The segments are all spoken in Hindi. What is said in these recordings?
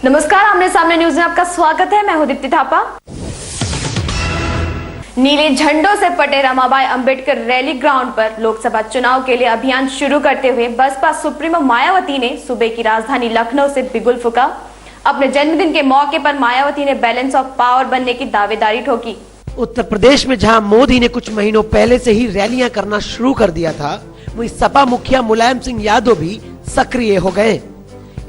नमस्कार, आमने सामने न्यूज में आपका स्वागत है। मैं हूं दीप्ति थापा। नीले झंडों से पटे रमाबाई अंबेडकर रैली ग्राउंड पर लोकसभा चुनाव के लिए अभियान शुरू करते हुए बसपा सुप्रीमो मायावती ने सूबे की राजधानी लखनऊ से बिगुल फूंका। अपने जन्मदिन के मौके पर मायावती ने बैलेंस ऑफ पावर बनने की दावेदारी ठोकी। उत्तर प्रदेश में जहां मोदी ने कुछ महीनों पहले से ही रैलियां करना शुरू कर दिया था, वहीं सपा मुखिया मुलायम सिंह यादव भी सक्रिय हो गए।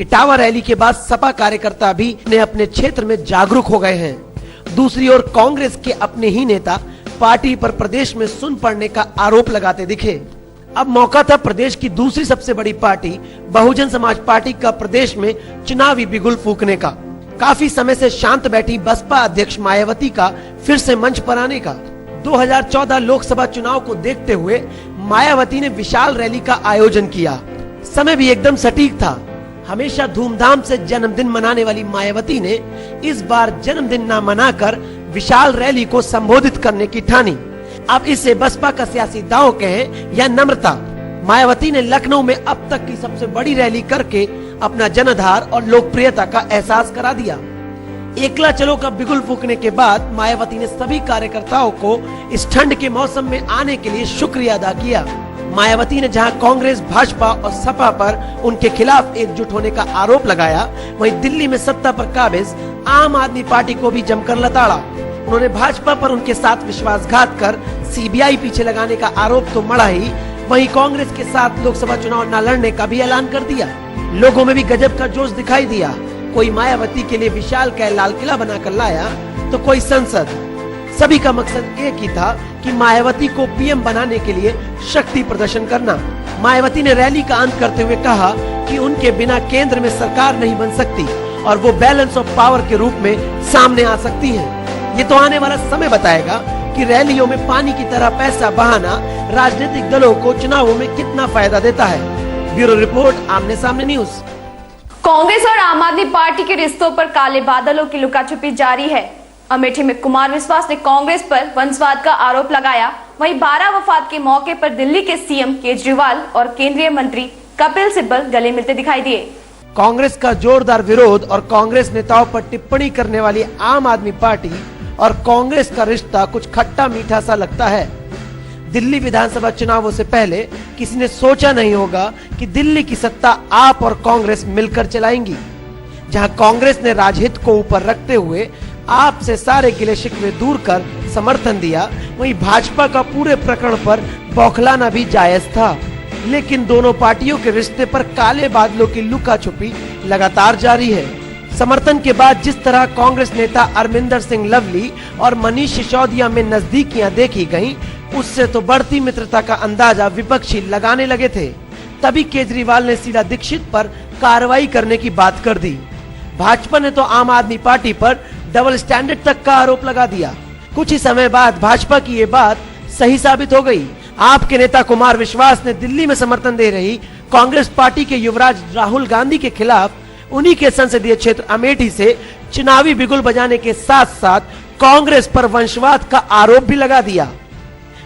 इटावा रैली के बाद सपा कार्यकर्ता भी अपने क्षेत्र में जागरूक हो गए हैं। दूसरी ओर कांग्रेस के अपने ही नेता पार्टी पर प्रदेश में सुन पड़ने का आरोप लगाते दिखे। अब मौका था प्रदेश की दूसरी सबसे बड़ी पार्टी बहुजन समाज पार्टी का प्रदेश में चुनावी बिगुल फूंकने का। काफी समय से शांत बैठी बसपा अध्यक्ष मायावती का फिर से मंच पर आने का। 2014 लोकसभा चुनाव को देखते हुए मायावती ने विशाल रैली का आयोजन किया। समय भी एकदम सटीक था। हमेशा धूमधाम से जन्मदिन मनाने वाली मायावती ने इस बार जन्मदिन न मनाकर विशाल रैली को संबोधित करने की ठानी। अब इसे बसपा का सियासी दांव कहें या नम्रता, मायावती ने लखनऊ में अब तक की सबसे बड़ी रैली करके अपना जनाधार और लोकप्रियता का एहसास करा दिया। एकला चलो का बिगुल फूंकने के बाद मायावती ने सभी कार्यकर्ताओं को इस ठंड के मौसम में आने के लिए शुक्रिया अदा किया। मायावती ने जहां कांग्रेस, भाजपा और सपा पर उनके खिलाफ एकजुट होने का आरोप लगाया, वहीं दिल्ली में सत्ता पर काबिज आम आदमी पार्टी को भी जमकर लताड़ा। उन्होंने भाजपा पर उनके साथ विश्वासघात कर सीबीआई पीछे लगाने का आरोप तो मढ़ा ही, वहीं कांग्रेस के साथ लोकसभा चुनाव न लड़ने का भी ऐलान कर दिया। लोगों में भी गजब का जोश दिखाई दिया। कोई मायावती के लिए विशाल का लाल किला बनाकर लाया तो कोई संसद। सभी का मकसद एक ही था कि मायावती को पीएम बनाने के लिए शक्ति प्रदर्शन करना। मायावती ने रैली का अंत करते हुए कहा कि उनके बिना केंद्र में सरकार नहीं बन सकती और वो बैलेंस ऑफ पावर के रूप में सामने आ सकती हैं। ये तो आने वाला समय बताएगा कि रैलियों में पानी की तरह पैसा बहाना राजनीतिक दलों को चुनावों में कितना फायदा देता है। ब्यूरो रिपोर्ट, आमने सामने न्यूज। कांग्रेस और आम आदमी पार्टी के रिश्तों पर काले बादलों की लुकाछुपी जारी है। अमेठी में कुमार विश्वास ने कांग्रेस पर वंशवाद का आरोप लगाया। वहीं 12 वफात के मौके पर दिल्ली के सीएम केजरीवाल और केंद्रीय मंत्री कपिल सिब्बल गले मिलते दिखाई दिए। कांग्रेस का जोरदार विरोध और कांग्रेस नेताओं पर टिप्पणी करने वाली आम आदमी पार्टी और कांग्रेस का रिश्ता कुछ खट्टा मीठा सा लगता है। दिल्ली विधानसभा चुनावों से पहले किसी ने सोचा नहीं होगा कि दिल्ली की सत्ता आप और कांग्रेस मिलकर चलाएंगी। जहां कांग्रेस ने राजहित को ऊपर रखते हुए आप से सारे गिले शिकवे दूर कर समर्थन दिया, वहीं भाजपा का पूरे प्रकरण पर बौखलाना भी जायज था। लेकिन दोनों पार्टियों के रिश्ते पर काले बादलों की लुका छुपी लगातार जारी है। समर्थन के बाद जिस तरह कांग्रेस नेता अरविंदर सिंह लवली और मनीष सिसोदिया में नजदीकियां देखी गयी, उससे तो बढ़ती मित्रता का अंदाजा विपक्षी लगाने लगे थे। तभी केजरीवाल ने शीला दीक्षित पर कार्रवाई करने की बात कर दी। भाजपा ने तो आम आदमी पार्टी पर डबल स्टैंडर्ड तक का आरोप लगा दिया। कुछ ही समय बाद भाजपा की ये बात सही साबित हो गई। आपके नेता कुमार विश्वास ने दिल्ली में समर्थन दे रही कांग्रेस पार्टी के युवराज राहुल गांधी के खिलाफ उन्हीं के संसदीय क्षेत्र अमेठी से चुनावी बिगुल बजाने के साथ साथ कांग्रेस पर वंशवाद का आरोप भी लगा दिया।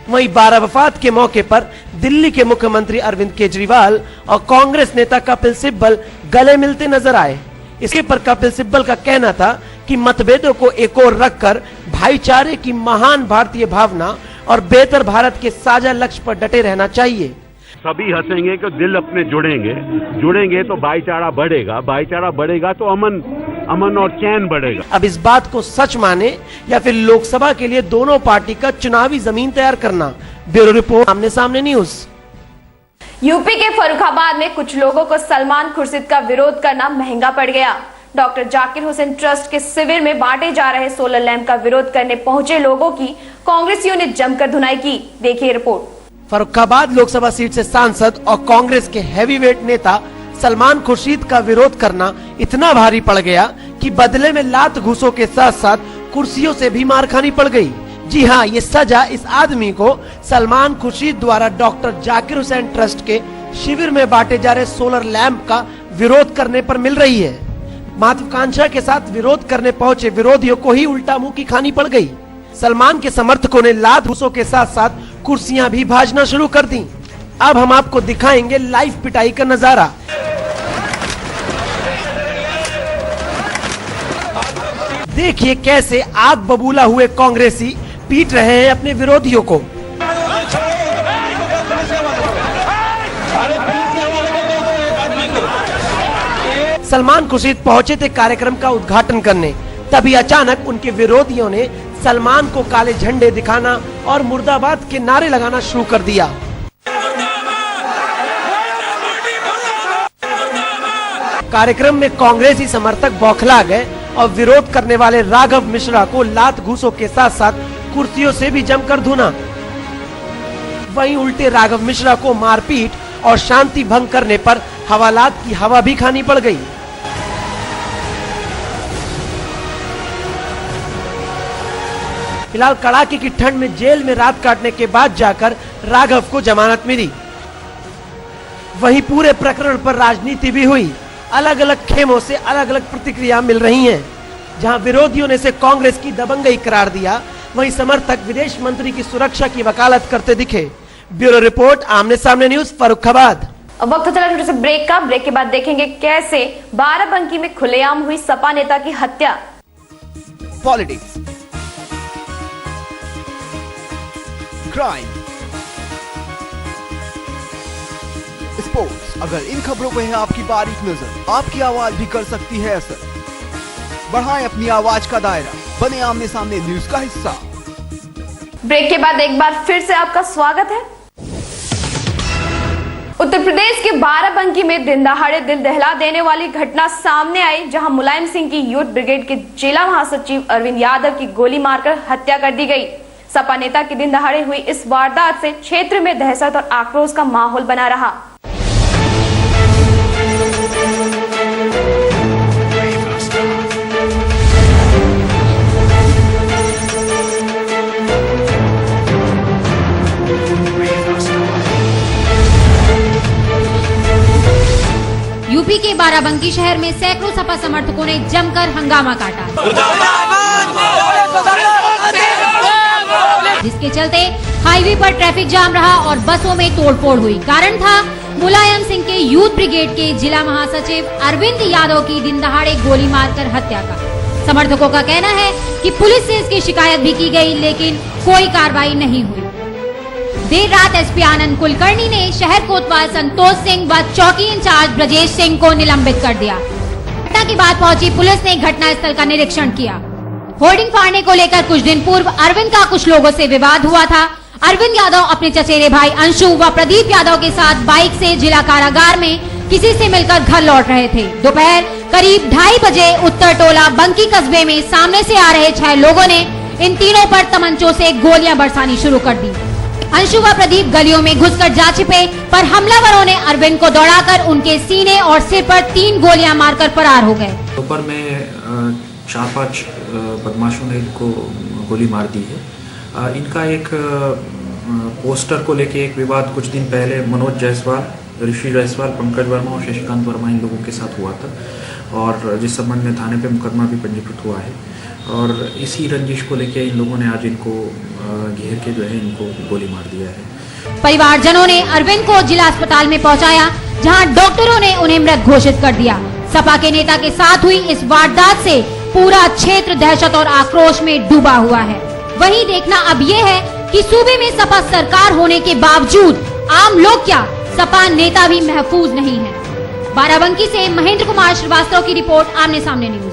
वहीं 12 वफात के मौके पर दिल्ली के मुख्यमंत्री अरविंद केजरीवाल और कांग्रेस नेता कपिल सिब्बल गले मिलते नजर आए। इसके पर कपिल सिब्बल का कहना था कि मतभेदों को एक ओर रखकर भाईचारे की महान भारतीय भावना और बेहतर भारत के साझा लक्ष्य पर डटे रहना चाहिए। सभी हंसेंगे कि दिल अपने जुड़ेंगे तो भाईचारा बढ़ेगा तो अमन और चैन बढ़ेगा। अब इस बात को सच माने या फिर लोकसभा के लिए दोनों पार्टी का चुनावी जमीन तैयार करना। ब्यूरो रिपोर्ट, आमने सामने न्यूज। यूपी के फर्रुखाबाद में कुछ लोगों को सलमान खुर्शीद का विरोध करना महंगा पड़ गया। डॉक्टर जाकिर हुसैन ट्रस्ट के शिविर में बांटे जा रहे सोलर लैंप का विरोध करने पहुंचे लोगों की कांग्रेसियों ने जमकर धुनाई की। देखिए रिपोर्ट। फर्रुखाबाद लोकसभा सीट से सांसद और कांग्रेस के हैवीवेट नेता सलमान खुर्शीद का विरोध करना इतना भारी पड़ गया कि बदले में लात घूसों के साथ साथ कुर्सियों से भी मार खानी पड़ गई। जी हाँ, ये सजा इस आदमी को सलमान खुर्शीद द्वारा डॉक्टर जाकिर हुसैन ट्रस्ट के शिविर में बांटे जा रहे सोलर लैंप का विरोध करने पर मिल रही है। महत्वाकांक्षा के साथ विरोध करने पहुंचे विरोधियों को ही उल्टा मुंह की खानी पड़ गई। सलमान के समर्थकों ने लात घूसों के साथ साथ कुर्सियां भी भाजना शुरू कर दी। अब हम आपको दिखाएंगे लाइव पिटाई का नजारा। देखिए कैसे आग बबूला हुए कांग्रेसी पीट रहे हैं अपने विरोधियों को। सलमान खुर्शीद पहुंचे थे कार्यक्रम का उद्घाटन करने, तभी अचानक उनके विरोधियों ने सलमान को काले झंडे दिखाना और मुर्दाबाद के नारे लगाना शुरू कर दिया। कार्यक्रम में कांग्रेसी समर्थक बौखला गए और विरोध करने वाले राघव मिश्रा को लात घूसों के साथ साथ कुर्सियों से भी जमकर धुना। वहीं उल्टे राघव मिश्रा को मारपीट और शांति भंग करने पर हवालात की हवा भी खानी पड़ गई। फिलहाल कड़ाके की ठंड में जेल में रात काटने के बाद जाकर राघव को जमानत मिली। वहीं पूरे प्रकरण पर राजनीति भी हुई। अलग अलग खेमों से अलग अलग प्रतिक्रिया मिल रही हैं। जहां विरोधियों ने इसे कांग्रेस की दबंगई करार दिया, वहीं समर्थक विदेश मंत्री की सुरक्षा की वकालत करते दिखे। ब्यूरो रिपोर्ट, आमने सामने न्यूज, फर्रुखाबाद। अब वक्त चला छोटे से ब्रेक का। ब्रेक के बाद देखेंगे कैसे बाराबंकी में खुलेआम हुई सपा नेता की हत्या। पॉलिटिक्स, क्राइम, स्पोर्ट्स, अगर इन खबरों पे है आपकी बारीक नजर, आपकी आवाज भी कर सकती है असर। बढ़ाएं अपनी आवाज का दायरा, बने आमने सामने न्यूज का हिस्सा। ब्रेक के बाद एक बार फिर से आपका स्वागत है। उत्तर प्रदेश के बाराबंकी में दिन दहाड़े दिल दहला देने वाली घटना सामने आई, जहां मुलायम सिंह की यूथ ब्रिगेड के जिला महासचिव अरविंद यादव की गोली मारकर हत्या कर दी गई। सपा नेता की दिन दहाड़े हुई इस वारदात से क्षेत्र में दहशत और आक्रोश का माहौल बना रहा। यूपी के बाराबंकी शहर में सैकड़ों सपा समर्थकों ने जमकर हंगामा काटा, जिसके चलते हाईवे पर ट्रैफिक जाम रहा और बसों में तोड़फोड़ हुई। कारण था मुलायम सिंह के यूथ ब्रिगेड के जिला महासचिव अरविंद यादव की दिन दहाड़े गोली मारकर हत्या का। समर्थकों का कहना है कि पुलिस से इसकी शिकायत भी की गई, लेकिन कोई कार्रवाई नहीं हुई। देर रात एसपी आनंद कुलकर्णी ने शहर कोतवाल संतोष सिंह व चौकी इंचार्ज ब्रजेश सिंह को निलंबित कर दिया। घटना के बाद पहुंची पुलिस ने घटनास्थल का निरीक्षण किया। होर्डिंग फाड़ने को लेकर कुछ दिन पूर्व अरविंद का कुछ लोगों से विवाद हुआ था। अरविंद यादव अपने चचेरे भाई अंशु व प्रदीप यादव के साथ बाइक से जिला कारागार में किसी से मिलकर घर लौट रहे थे। दोपहर करीब 2:30 बजे उत्तर टोला बंकी कस्बे में सामने से आ रहे 6 लोगों ने इन तीनों पर तमंचों से गोलियां बरसानी शुरू कर दी। अंशु व प्रदीप गलियों में घुसकर जा छिपे, पर हमलावरों ने अरविंद को दौड़ाकर उनके सीने और सिर पर 3 गोलियां मारकर फरार हो गए। दोपहर में 4-5 बदमाशों ने इनको गोली मार दी है। इनका एक पोस्टर को लेके एक विवाद कुछ दिन पहले मनोज जायसवाल, ऋषि जायसवाल, पंकज वर्मा और शशिकांत वर्मा इन लोगों के साथ हुआ था, और जिस संबंध में थाने पे मुकदमा भी पंजीकृत हुआ है। और इसी रंजिश को लेके इन लोगों ने आज इनको घेर के जो है इनको गोली मार दिया है। परिवारजनों ने अरविंद को जिला अस्पताल में पहुंचाया, जहां डॉक्टरों ने उन्हें मृत घोषित कर दिया। सपा के नेता के साथ हुई इस वारदात से पूरा क्षेत्र दहशत और आक्रोश में डूबा हुआ है। वहीं देखना अब ये है कि सूबे में सपा सरकार होने के बावजूद आम लोग क्या, सपा नेता भी महफूज नहीं है। बाराबंकी से महेंद्र कुमार श्रीवास्तव की रिपोर्ट, आमने सामने न्यूज।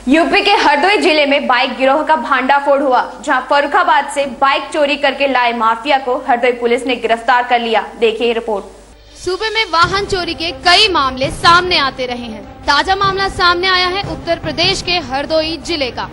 यूपी के हरदोई जिले में बाइक गिरोह का भांडाफोड़ हुआ, जहां फर्रुखाबाद से बाइक चोरी करके लाए माफिया को हरदोई पुलिस ने गिरफ्तार कर लिया। देखिए रिपोर्ट। सूबे में वाहन चोरी के कई मामले सामने आते रहे हैं। ताजा मामला सामने आया है उत्तर प्रदेश के हरदोई जिले का,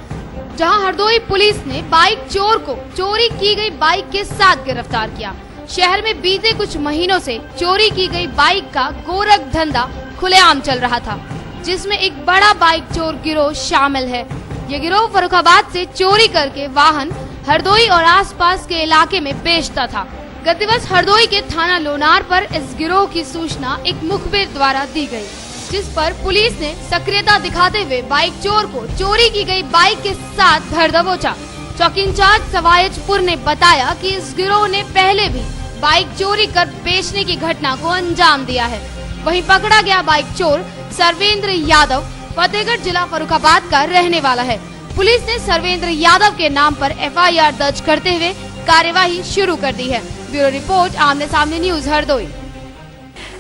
जहां हरदोई पुलिस ने बाइक चोर को चोरी की गई बाइक के साथ गिरफ्तार किया। शहर में बीते कुछ महीनों से चोरी की गई बाइक का गोरख धंधा खुलेआम चल रहा था, जिसमें एक बड़ा बाइक चोर गिरोह शामिल है। ये गिरोह फर्रुखाबाद से चोरी करके वाहन हरदोई और आसपास के इलाके में बेचता था। गत दिवस हरदोई के थाना लोनार पर इस गिरोह की सूचना एक मुखबिर द्वारा दी गई, जिस पर पुलिस ने सक्रियता दिखाते हुए बाइक चोर को चोरी की गई बाइक के साथ धर दबोचा। चौकी इंचार्ज सवायजपुर ने बताया कि इस गिरोह ने पहले भी बाइक चोरी कर बेचने की घटना को अंजाम दिया है। वहीं पकड़ा गया बाइक चोर सर्वेंद्र यादव फतेहगढ़ जिला फर्रुखाबाद का रहने वाला है। पुलिस ने सर्वेंद्र यादव के नाम पर FIR दर्ज करते हुए कार्यवाही शुरू कर दी है। ब्यूरो रिपोर्ट, आमने सामने न्यूज हरदोई।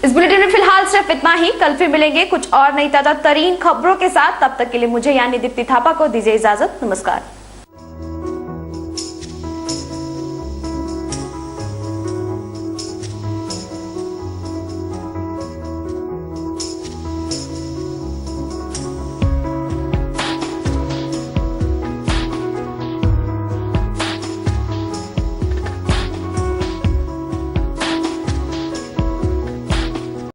इस बुलेटिन में फिलहाल सिर्फ इतना ही। कल फिर मिलेंगे कुछ और नई ताजा तरीन खबरों के साथ। तब तक के लिए मुझे यानी दीप्ति थापा को दीजिए इजाजत। नमस्कार।